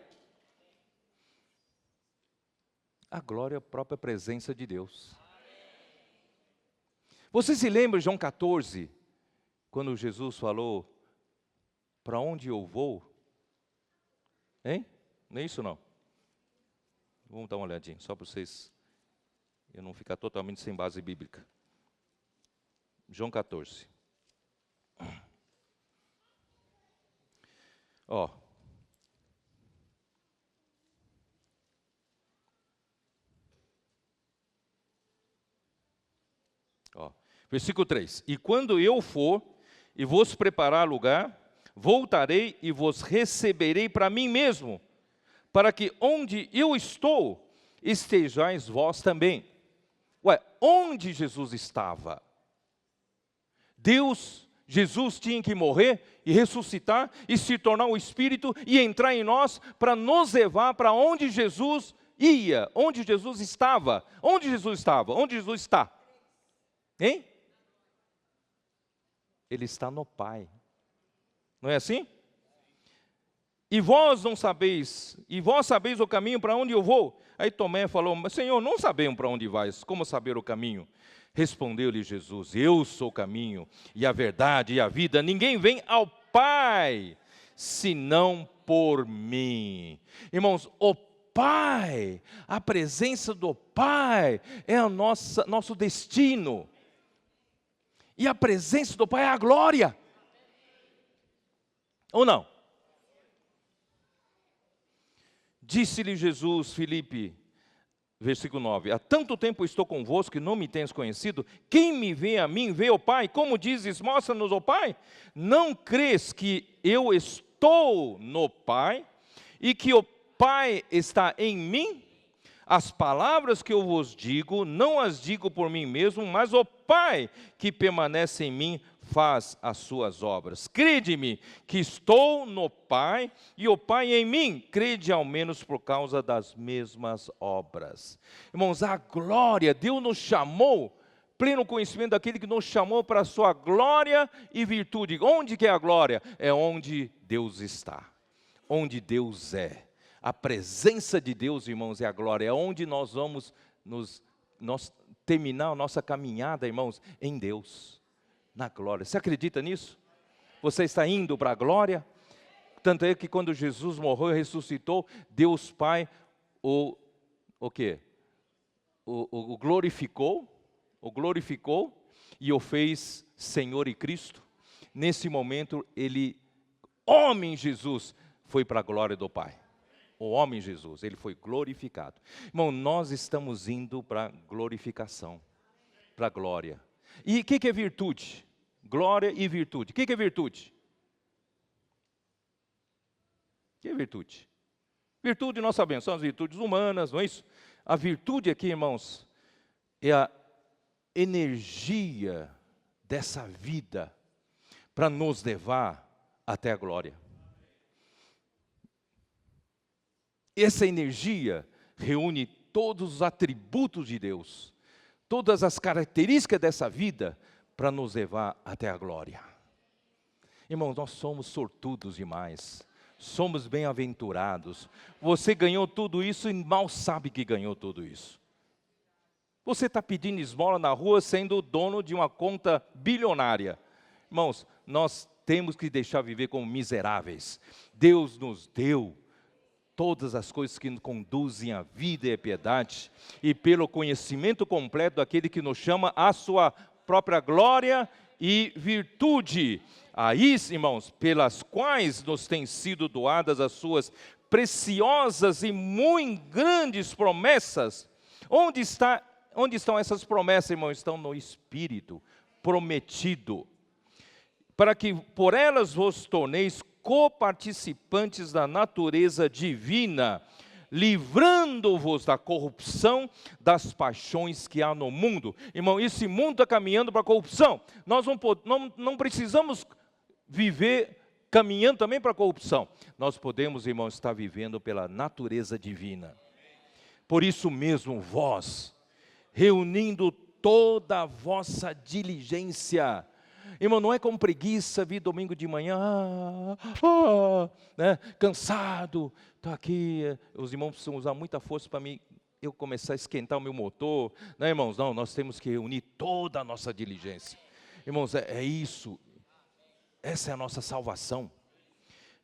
A glória é a própria presença de Deus. Você se lembra de João 14, quando Jesus falou, para onde eu vou? Hein? Não é isso não? Vamos dar uma olhadinha, só para vocês, eu não ficar totalmente sem base bíblica. João 14. Ó. Versículo 3. E quando eu for e vos preparar lugar, voltarei e vos receberei para mim mesmo, para que onde eu estou, estejais vós também. Onde Jesus estava? Jesus tinha que morrer e ressuscitar e se tornar o Espírito e entrar em nós para nos levar para onde Jesus ia, onde Jesus estava. Onde Jesus estava? Onde Jesus está? Hein? Ele está no Pai. Não é assim? E vós não sabeis, e vós sabeis o caminho para onde eu vou. Aí Tomé falou, mas Senhor, não sabemos para onde vais, como saber o caminho? Respondeu-lhe Jesus, eu sou o caminho, e a verdade, e a vida, ninguém vem ao Pai, senão por mim. Irmãos, o Pai, a presença do Pai, é o nosso destino. E a presença do Pai é a glória. Ou não? Disse-lhe Jesus, Filipe, versículo 9, há tanto tempo estou convosco que não me tens conhecido, quem me vê a mim, vê o Pai, como dizes, mostra-nos o Pai? Não crês que eu estou no Pai, e que o Pai está em mim? As palavras que eu vos digo, não as digo por mim mesmo, mas o Pai que permanece em mim, faz as suas obras. Crede-me que estou no Pai e o Pai em mim. Crede ao menos por causa das mesmas obras. Irmãos, a glória, Deus nos chamou, pleno conhecimento daquele que nos chamou para a sua glória e virtude. Onde que é a glória? É onde Deus está, onde Deus é. A presença de Deus, irmãos, é a glória. É onde nós vamos terminar a nossa caminhada, irmãos, em Deus. Na glória. Você acredita nisso? Você está indo para a glória? Tanto é que quando Jesus morreu e ressuscitou, Deus Pai o quê? O glorificou e o fez Senhor e Cristo. Nesse momento, Ele homem Jesus foi para a glória do Pai. O homem Jesus, ele foi glorificado. Irmão, nós estamos indo para a glorificação, para a glória. E o que é virtude? Glória e virtude. O que é virtude? O que é virtude? Virtude nós sabemos, são as virtudes humanas, não é isso? A virtude aqui, irmãos, é a energia dessa vida para nos levar até a glória. Essa energia reúne todos os atributos de Deus, todas as características dessa vida para nos levar até a glória. Irmãos, nós somos sortudos demais, somos bem-aventurados. Você ganhou tudo isso e mal sabe que ganhou tudo isso. Você está pedindo esmola na rua sendo o dono de uma conta bilionária. Irmãos, nós temos que deixar viver como miseráveis. Deus nos deu todas as coisas que nos conduzem à vida e à piedade, e pelo conhecimento completo daquele que nos chama à sua própria glória e virtude. Aí, irmãos, pelas quais nos têm sido doadas as suas preciosas e muito grandes promessas. Onde estão essas promessas, irmãos? Estão no Espírito prometido, para que por elas vos torneis coparticipantes da natureza divina, livrando-vos da corrupção das paixões que há no mundo. Irmão, esse mundo está caminhando para a corrupção. Nós não precisamos viver caminhando também para a corrupção. Nós podemos, irmão, estar vivendo pela natureza divina. Por isso mesmo, vós, reunindo toda a vossa diligência. Irmão, não é com preguiça vir domingo de manhã, né, cansado, está aqui. Os irmãos precisam usar muita força para mim, eu começar a esquentar o meu motor. Não, irmãos, não, nós temos que reunir toda a nossa diligência. Irmãos, é isso, essa é a nossa salvação.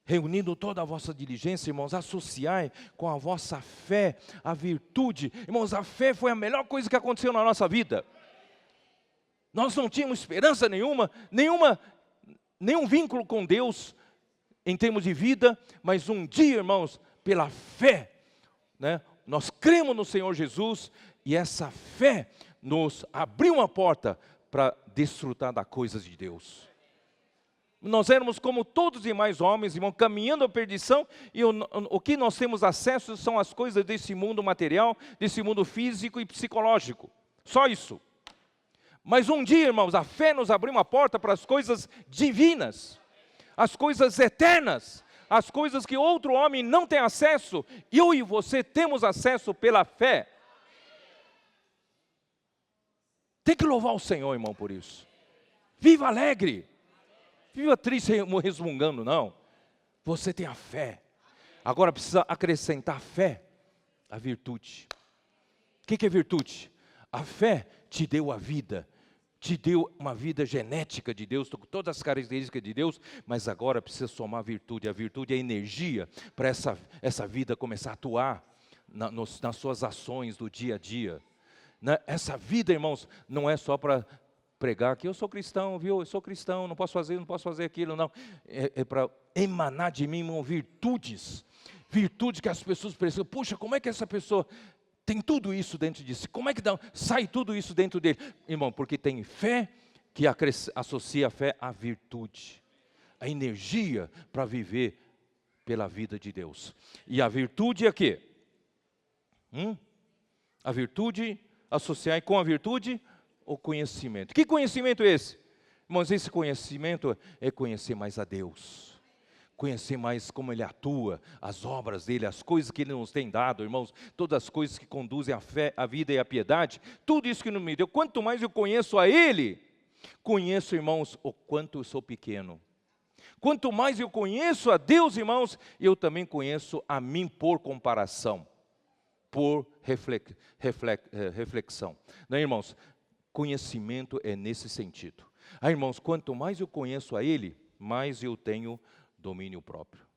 Reunindo toda a vossa diligência, irmãos, associai com a vossa fé a virtude. Irmãos, a fé foi a melhor coisa que aconteceu na nossa vida. Nós não tínhamos esperança nenhum vínculo com Deus em termos de vida, mas um dia, irmãos, pela fé, né, nós cremos no Senhor Jesus, e essa fé nos abriu uma porta para desfrutar das coisas de Deus. Nós éramos como todos os demais homens, irmão, caminhando à perdição, e o que nós temos acesso são as coisas desse mundo material, desse mundo físico e psicológico. Só isso. Mas um dia, irmãos, a fé nos abriu uma porta para as coisas divinas, as coisas eternas, as coisas que outro homem não tem acesso, e eu e você temos acesso pela fé. Tem que louvar o Senhor, irmão, por isso. Viva alegre. Viva triste resmungando, não. Você tem a fé. Agora precisa acrescentar a fé, a virtude. O que é virtude? A fé te deu a vida, te deu uma vida genética de Deus, com todas as características de Deus, mas agora precisa somar a virtude. A virtude é energia para essa vida começar a atuar nas suas ações do dia a dia. Essa vida, irmãos, não é só para pregar que eu sou cristão, viu? Eu sou cristão, não posso fazer aquilo, não. É para emanar de mim, irmão, virtudes que as pessoas precisam. Puxa, como é que essa pessoa tem tudo isso dentro de si? Como é que sai tudo isso dentro dele? Irmão, porque tem fé que associa a fé à virtude, a energia para viver pela vida de Deus. E a virtude é o quê? A virtude, associar com a virtude o conhecimento. Que conhecimento é esse? Irmãos, esse conhecimento é conhecer mais a Deus, conhecer mais como Ele atua, as obras dEle, as coisas que Ele nos tem dado, irmãos, todas as coisas que conduzem à fé, à vida e à piedade, tudo isso que Ele me deu. Quanto mais eu conheço a Ele, conheço, irmãos, o quanto eu sou pequeno. Quanto mais eu conheço a Deus, irmãos, eu também conheço a mim por comparação, por reflexão. Não, irmãos? Conhecimento é nesse sentido. Irmãos, quanto mais eu conheço a Ele, mais eu tenho domínio próprio.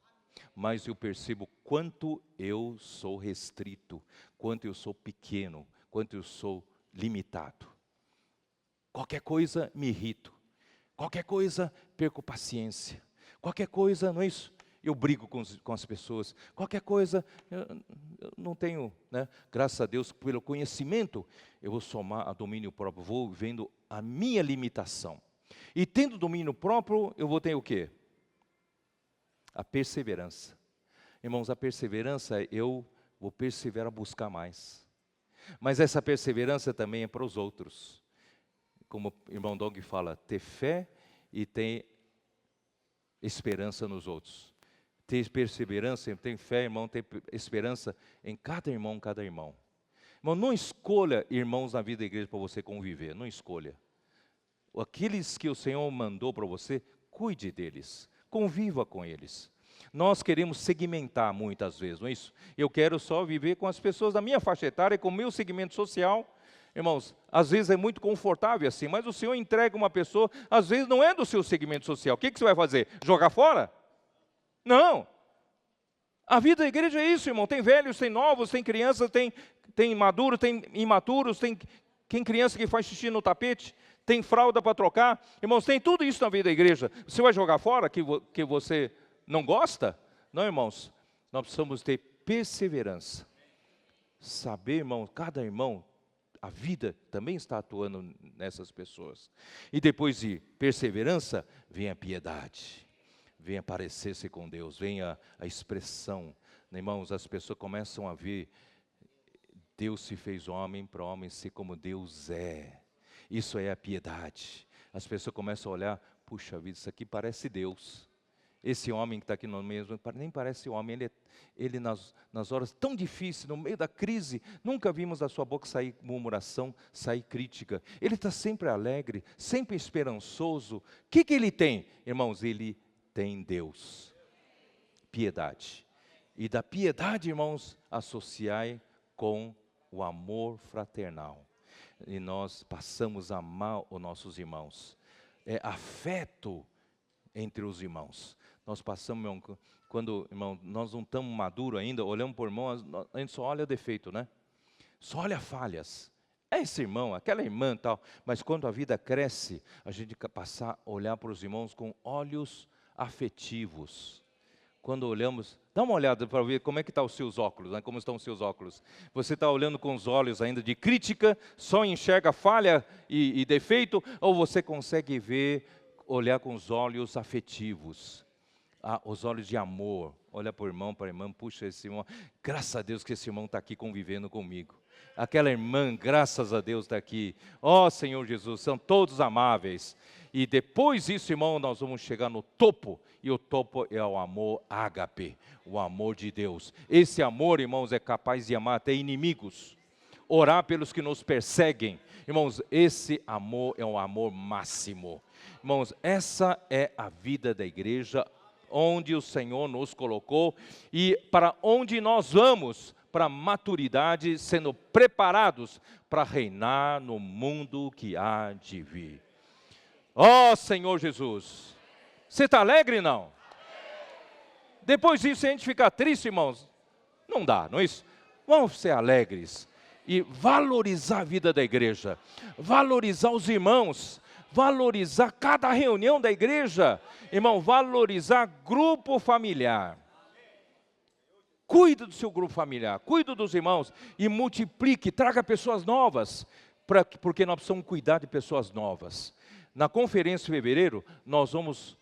Mais eu percebo quanto eu sou restrito, quanto eu sou pequeno, quanto eu sou limitado. Qualquer coisa me irrito, qualquer coisa perco paciência, Qualquer coisa, não é isso? Eu brigo com as pessoas. Qualquer coisa, eu não tenho, né? Graças a Deus, pelo conhecimento, eu vou somar a domínio próprio. Vou vendo a minha limitação. E tendo domínio próprio, eu vou ter o quê? A perseverança. Irmãos, a perseverança, eu vou perseverar a buscar mais. Mas essa perseverança também é para os outros. Como o irmão Dong fala, ter fé e ter esperança nos outros. Ter perseverança, ter fé, irmão, ter esperança em cada irmão, cada irmão. Irmão, não escolha irmãos na vida da igreja para você conviver, não escolha. Aqueles que o Senhor mandou para você, cuide deles, conviva com eles. Nós queremos segmentar muitas vezes, não é isso? Eu quero só viver com as pessoas da minha faixa etária, com o meu segmento social. Irmãos, às vezes é muito confortável assim, mas o Senhor entrega uma pessoa, às vezes não é do seu segmento social. O que você vai fazer? Jogar fora? Não. A vida da igreja é isso, irmão. Tem velhos, tem novos, tem crianças, tem maduros, tem imaturos, tem criança que faz xixi no tapete, tem fralda para trocar. Irmãos, tem tudo isso na vida da igreja. Você vai jogar fora que você não gosta? Não, irmãos. Nós precisamos ter perseverança. Saber, irmão, cada irmão, a vida também está atuando nessas pessoas. E depois de perseverança, vem a piedade. Vem parecer-se com Deus, vem a expressão. Irmãos, as pessoas começam a ver, Deus se fez homem para o homem ser como Deus é. Isso é a piedade. As pessoas começam a olhar, puxa vida, isso aqui parece Deus. Esse homem que está aqui no meio, nem parece homem, ele nas horas tão difíceis, no meio da crise, nunca vimos da sua boca sair murmuração, sair crítica. Ele está sempre alegre, sempre esperançoso. O que ele tem? Irmãos, ele tem Deus. Piedade. E da piedade, irmãos, associai com o amor fraternal. E nós passamos a amar os nossos irmãos. É afeto entre os irmãos. Nós passamos, irmão, quando, irmão, nós não estamos maduros ainda, olhamos para o irmão, a gente só olha defeito, né? Só olha falhas. É esse irmão, aquela irmã e tal. Mas quando a vida cresce, a gente passa a olhar para os irmãos com olhos afetivos. Quando olhamos, dá uma olhada para ver como é que estão os seus óculos, né? Como estão os seus óculos. Você está olhando com os olhos ainda de crítica, só enxerga falha e defeito, ou você consegue ver, olhar com os olhos afetivos, os olhos de amor. Olha para o irmão, para a irmã, puxa esse irmão, graças a Deus que esse irmão está aqui convivendo comigo. Aquela irmã, graças a Deus está aqui. Ó Senhor Jesus, são todos amáveis. E depois disso, irmão, nós vamos chegar no topo. E o topo é o amor ágape, o amor de Deus. Esse amor, irmãos, é capaz de amar até inimigos. Orar pelos que nos perseguem. Irmãos, esse amor é um amor máximo. Irmãos, essa é a vida da igreja, onde o Senhor nos colocou e para onde nós vamos, para a maturidade, sendo preparados para reinar no mundo que há de vir. Ó Senhor Jesus, você está alegre não? Depois disso a gente fica triste, irmãos, não dá, não é isso? Vamos ser alegres e valorizar a vida da igreja, valorizar os irmãos, valorizar cada reunião da igreja, irmão, valorizar grupo familiar. Cuide do seu grupo familiar, cuide dos irmãos e multiplique, traga pessoas novas, porque nós precisamos cuidar de pessoas novas. Na conferência de fevereiro, nós vamos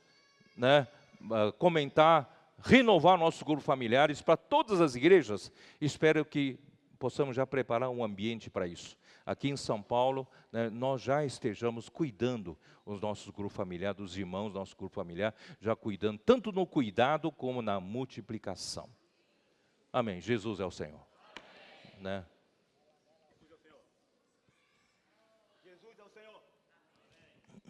comentar, renovar nossos grupos familiares para todas as igrejas. Espero que possamos já preparar um ambiente para isso. Aqui em São Paulo, nós já estejamos cuidando os nossos grupos familiares, dos irmãos do nosso grupo familiar, já cuidando, tanto no cuidado como na multiplicação. Amém. Jesus é o Senhor. Né?